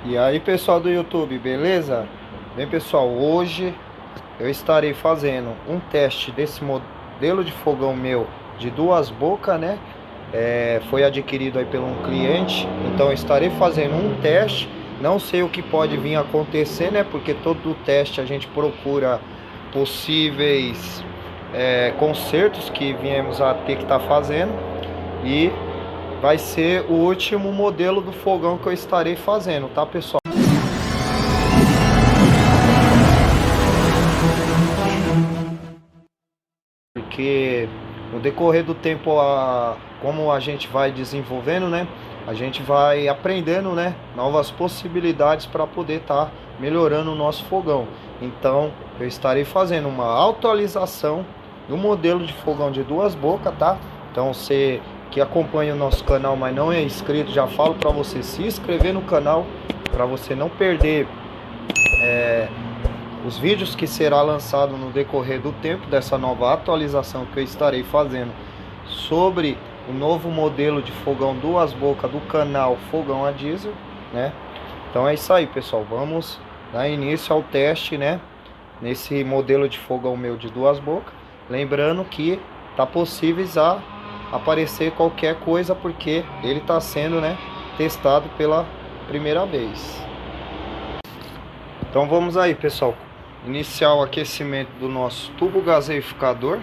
E aí, pessoal do YouTube, beleza? Bem, pessoal, hoje eu estarei fazendo um teste desse modelo de fogão meu de duas bocas, né? Foi adquirido aí por um cliente, então eu estarei fazendo um teste. Não sei o que pode vir a acontecer, né? Porque todo teste a gente procura possíveis consertos que viemos a ter que estar fazendo. E vai ser o último modelo do fogão que eu estarei fazendo, tá, pessoal? Porque no decorrer do tempo, como a gente vai desenvolvendo, né? A gente vai aprendendo, né? Novas possibilidades para poder estar melhorando o nosso fogão. Então, eu estarei fazendo uma atualização do modelo de fogão de duas bocas, tá? Então, você que acompanha o nosso canal, mas não é inscrito, já falo para você se inscrever no canal, para você não perder os vídeos que será lançado no decorrer do tempo dessa nova atualização que eu estarei fazendo sobre o novo modelo de fogão duas bocas do canal Fogão a Diesel, né? Então é isso aí, pessoal, vamos dar início ao teste, né, nesse modelo de fogão meu de duas bocas. Lembrando que tá possíveis a aparecer qualquer coisa, porque ele está sendo, né, testado pela primeira vez. Então vamos aí, pessoal, iniciar o aquecimento do nosso tubo gaseificador.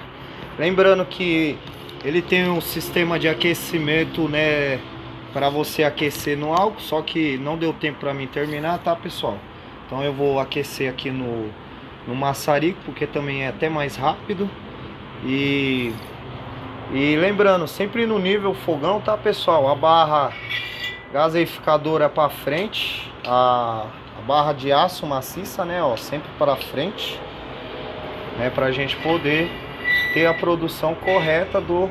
Lembrando que ele tem um sistema de aquecimento, né, para você aquecer no álcool, só que não deu tempo para mim terminar, tá, pessoal? Então eu vou aquecer aqui no maçarico, porque também é até mais rápido. E lembrando, sempre no nível fogão, tá, pessoal? A barra gaseificadora para frente, a barra de aço maciça, né, ó, sempre para frente, né, para a gente poder ter a produção correta do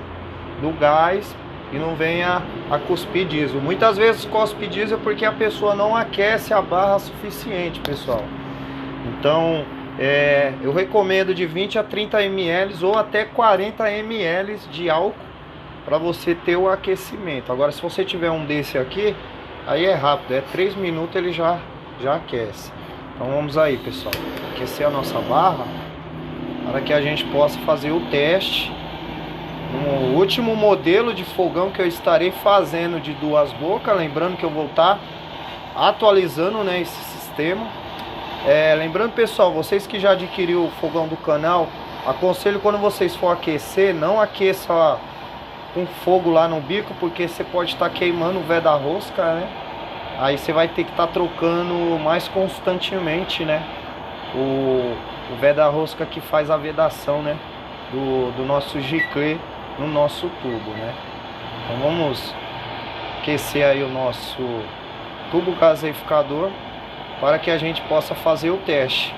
gás e não venha a cuspir diesel. Muitas vezes cospe diesel porque a pessoa não aquece a barra suficiente, pessoal. Então eu recomendo de 20 a 30 ml ou até 40 ml de álcool para você ter o aquecimento. Agora, se você tiver um desse aqui, aí é rápido, é 3 minutos ele já aquece. Então vamos aí, pessoal, aquecer a nossa barra para que a gente possa fazer o teste no último modelo de fogão que eu estarei fazendo de duas bocas. Lembrando que eu vou estar atualizando, né, esse sistema. Lembrando, pessoal, vocês que já adquiriu o fogão do canal, aconselho, quando vocês for aquecer, não aqueça com fogo lá no bico, porque você pode estar queimando o véio da rosca, né? Aí você vai ter que estar trocando mais constantemente, né, o véio da rosca que faz a vedação, né, do nosso giclê no nosso tubo, né? Então vamos aquecer aí o nosso tubo gaseificador para que a gente possa fazer o teste.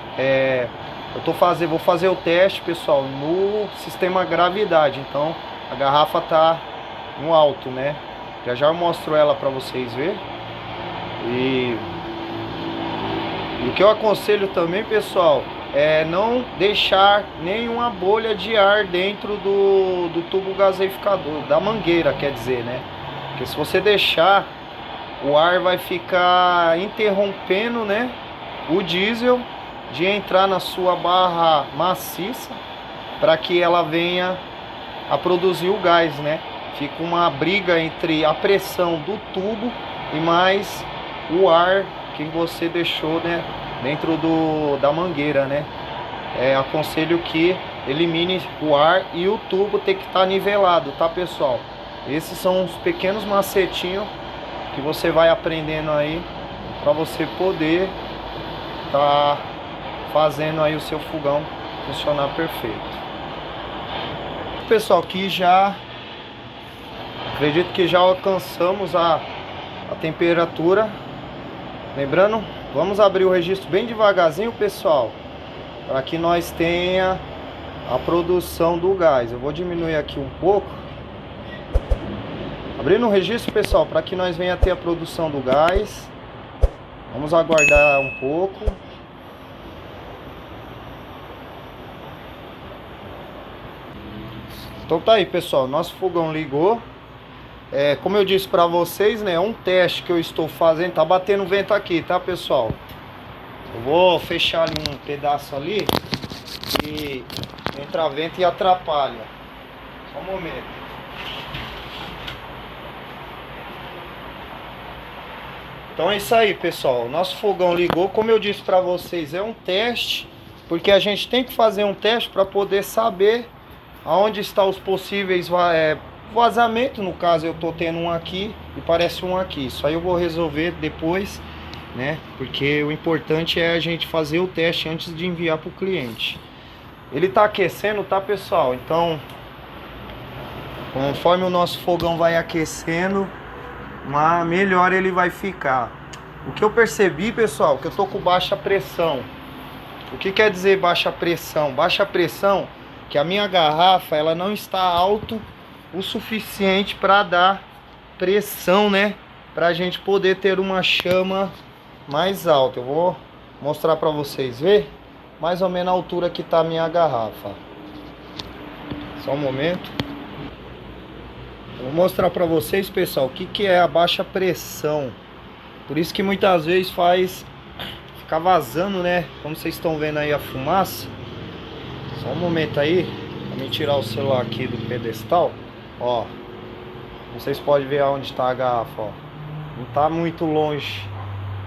Vou fazer o teste, pessoal, no sistema gravidade. Então a garrafa tá no alto, né? Já eu mostro ela para vocês verem. E o que eu aconselho também, pessoal, é não deixar nenhuma bolha de ar dentro do tubo gaseificador, da mangueira, quer dizer, né? Porque se você deixar, o ar vai ficar interrompendo, né, o diesel de entrar na sua barra maciça para que ela venha a produzir o gás, né? Fica uma briga entre a pressão do tubo e mais o ar que você deixou, né, dentro da mangueira, né? Aconselho que elimine o ar e o tubo tem que estar nivelado, tá, pessoal? Esses são os pequenos macetinhos que você vai aprendendo aí para você poder tá fazendo aí o seu fogão funcionar perfeito. Pessoal, que já acredito que já alcançamos a temperatura. Lembrando, vamos abrir o registro bem devagarzinho, pessoal, para que nós tenha a produção do gás. Eu vou diminuir aqui um pouco, abrindo o registro, pessoal, para que nós venha a ter a produção do gás. Vamos aguardar um pouco. Então tá aí, pessoal, nosso fogão ligou. como eu disse pra vocês, né, é um teste que eu estou fazendo. Tá batendo vento aqui, tá, pessoal? Eu vou fechar ali um pedaço ali e entra vento e atrapalha. Só um momento. Então é isso aí, pessoal. Nosso fogão ligou. Como eu disse pra vocês, é um teste, porque a gente tem que fazer um teste para poder saber aonde estão os possíveis vazamentos. No caso, eu tô tendo um aqui e parece um aqui. Isso aí eu vou resolver depois, né? Porque o importante é a gente fazer o teste antes de enviar para o cliente. Ele tá aquecendo, tá, pessoal? Então, conforme o nosso fogão vai aquecendo, melhor ele vai ficar. O que eu percebi, pessoal, que eu tô com baixa pressão. O que quer dizer baixa pressão? Baixa pressão que a minha garrafa ela não está alto o suficiente para dar pressão, né? Pra gente poder ter uma chama mais alta. Eu vou mostrar para vocês ver mais ou menos a altura que tá a minha garrafa. Só um momento. Vou mostrar para vocês, pessoal, o que é a baixa pressão. Por isso que muitas vezes faz ficar vazando, né? Como vocês estão vendo aí a fumaça. Só um momento aí, pra me tirar o celular aqui do pedestal. Ó, vocês podem ver aonde está a garrafa, ó. Não tá muito longe.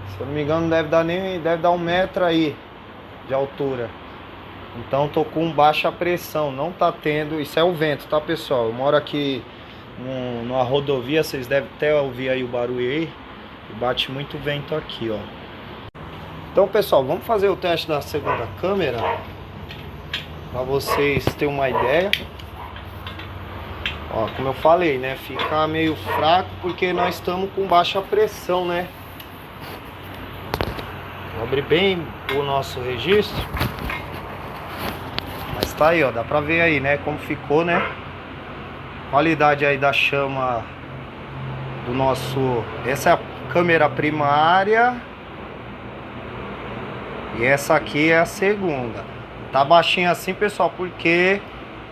Se eu não me engano, deve dar 1 metro aí de altura. Então tô com baixa pressão, não tá tendo. Isso é o vento, tá, pessoal? Eu moro aqui numa rodovia, vocês devem até ouvir aí o barulho aí. Bate muito vento aqui, ó. Então, pessoal, vamos fazer o teste da segunda câmera para vocês terem uma ideia. Ó, como eu falei, né, fica meio fraco porque nós estamos com baixa pressão, né? Vou abrir bem o nosso registro. Mas tá aí, ó, dá pra ver aí, né, como ficou, né? Qualidade aí da chama do nosso... Essa é a câmera primária e essa aqui é a segunda. Tá baixinho assim, pessoal, porque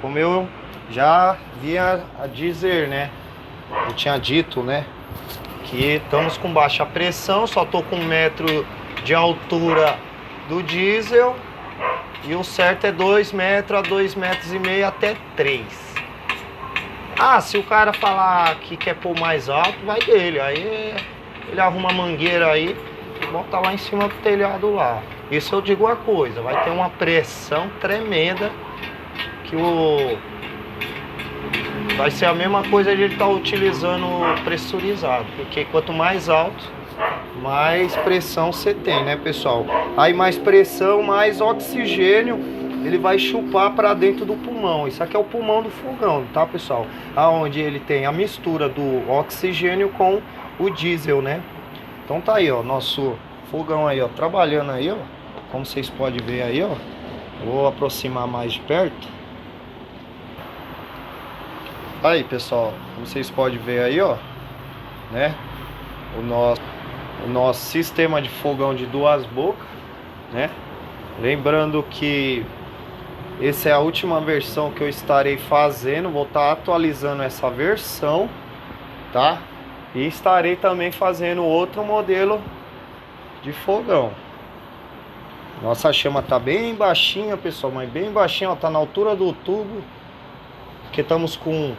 como eu já vinha a dizer, né, eu tinha dito, né, que estamos com baixa pressão. Só tô com 1 metro de altura do diesel e o certo é 2 metros a 2,5 metros até 3. Ah, se o cara falar que quer pôr mais alto, vai dele. Aí ele arruma a mangueira aí e bota lá em cima do telhado lá. Isso eu digo uma coisa, vai ter uma pressão tremenda que vai ser a mesma coisa de ele estar utilizando pressurizado. Porque quanto mais alto, mais pressão você tem, né, pessoal? Aí mais pressão, mais oxigênio ele vai chupar para dentro do pulmão. Isso aqui é o pulmão do fogão, tá, pessoal? Aonde ele tem a mistura do oxigênio com o diesel, né? Então tá aí, ó, nosso fogão aí, ó, trabalhando aí, ó. Como vocês podem ver aí, ó. Vou aproximar mais de perto. Aí, pessoal, como vocês podem ver aí, ó, né? O nosso sistema de fogão de 2 bocas, né? Lembrando que essa é a última versão que eu estarei fazendo. Vou estar atualizando essa versão, tá? E estarei também fazendo outro modelo de fogão. Nossa chama tá bem baixinha, pessoal, mas bem baixinha, ó, tá na altura do tubo. Porque estamos com,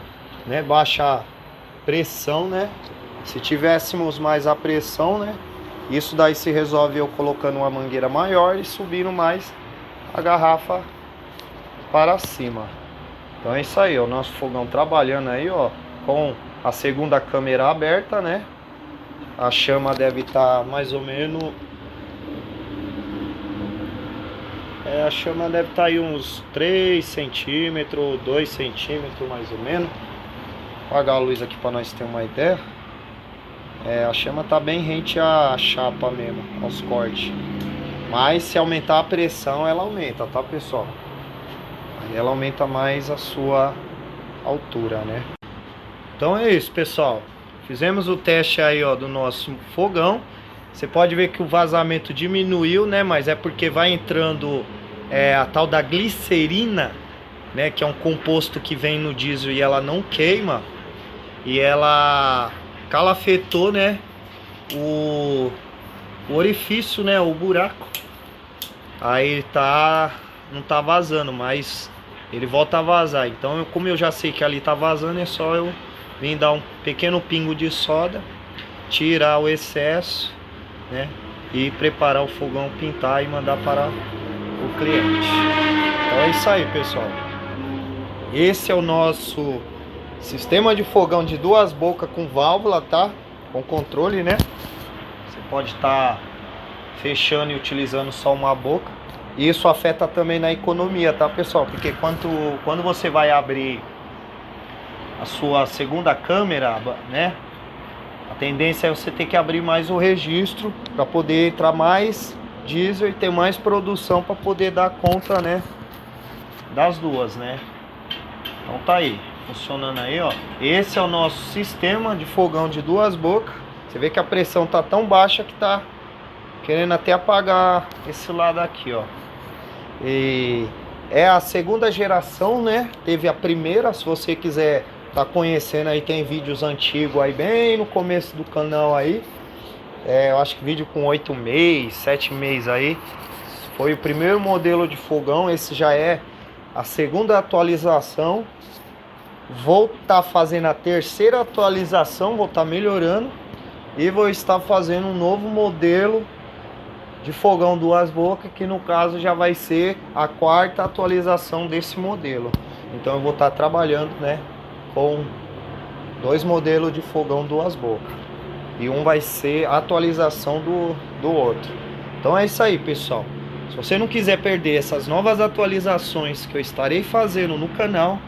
né, baixa pressão, né? Se tivéssemos mais a pressão, né, isso daí se resolve eu colocando uma mangueira maior e subindo mais a garrafa para cima. Então é isso aí, ó, o nosso fogão trabalhando aí, ó, com a segunda câmera aberta, né? A chama deve estar mais ou menos... a chama deve estar aí uns 3 centímetros, 2 centímetros mais ou menos. Vou apagar a luz aqui para nós ter uma ideia. A chama tá bem rente à chapa mesmo, aos cortes. Mas se aumentar a pressão, ela aumenta, tá, pessoal? Aí ela aumenta mais a sua altura, né? Então é isso, pessoal. Fizemos o teste aí, ó, do nosso fogão. Você pode ver que o vazamento diminuiu, né? Mas é porque vai entrando a tal da glicerina, né? Que é um composto que vem no diesel e ela não queima. e ela calafetou, né, o orifício, né, o buraco. Aí não tá vazando, mas ele volta a vazar. Então, como eu já sei que ali tá vazando, é só eu vir dar um pequeno pingo de soda, tirar o excesso, né, e preparar o fogão, pintar e mandar para o cliente. Então é isso aí, pessoal. Esse é o nosso sistema de fogão de 2 bocas com válvula, tá? Com controle, né? Você pode estar fechando e utilizando só uma boca. E isso afeta também na economia, tá, pessoal? Porque quando você vai abrir a sua segunda câmera, né, a tendência é você ter que abrir mais o registro para poder entrar mais diesel e ter mais produção para poder dar conta, né, das duas, né? Então tá aí, funcionando aí, ó. Esse é o nosso sistema de fogão de 2 bocas. Você vê que a pressão tá tão baixa que tá querendo até apagar esse lado aqui, ó. E é a segunda geração, né? Teve a primeira, se você quiser tá conhecendo aí, tem vídeos antigos aí, bem no começo do canal aí. Eu acho que vídeo com 8 meses, 7 meses aí. Foi o primeiro modelo de fogão, esse já é a segunda atualização. Vou estar fazendo a terceira atualização, vou estar melhorando. E vou estar fazendo um novo modelo de fogão 2 bocas, que no caso já vai ser a 4ª atualização desse modelo. Então eu vou estar trabalhando, né, com 2 modelos de fogão 2 bocas. E um vai ser a atualização do outro. Então é isso aí, pessoal. Se você não quiser perder essas novas atualizações que eu estarei fazendo no canal,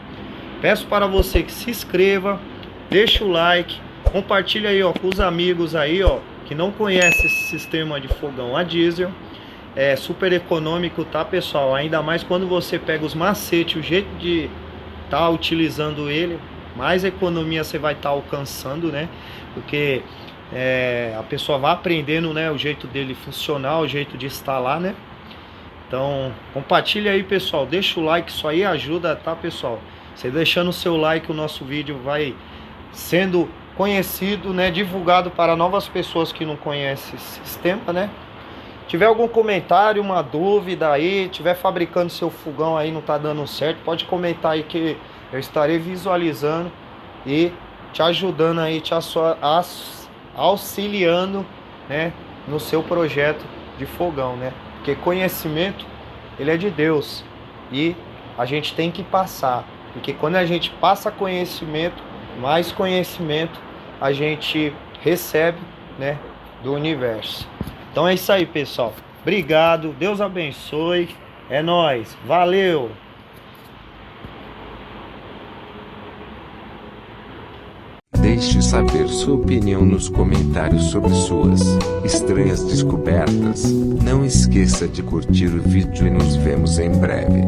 peço para você que se inscreva, deixe o like, compartilhe aí, ó, com os amigos aí, ó, que não conhece esse sistema de fogão a diesel. É super econômico, tá, pessoal? Ainda mais quando você pega os macetes, o jeito de tá utilizando ele, mais economia você vai estar alcançando, né? Porque a pessoa vai aprendendo, né, o jeito dele funcionar, o jeito de instalar, né? Então compartilha aí, pessoal, deixa o like, isso aí ajuda, tá, pessoal? Você deixando o seu like, o nosso vídeo vai sendo conhecido, né, divulgado para novas pessoas que não conhecem esse sistema, né? Tiver algum comentário, uma dúvida aí, tiver fabricando seu fogão aí, não tá dando certo, pode comentar aí que eu estarei visualizando e te ajudando aí, te auxiliando, né, no seu projeto de fogão, né? Porque conhecimento, ele é de Deus e a gente tem que passar, porque quando a gente passa conhecimento, mais conhecimento a gente recebe, né, do universo. Então é isso aí, pessoal. Obrigado, Deus abençoe. É nóis, valeu! Deixe saber sua opinião nos comentários sobre suas estranhas descobertas. Não esqueça de curtir o vídeo e nos vemos em breve.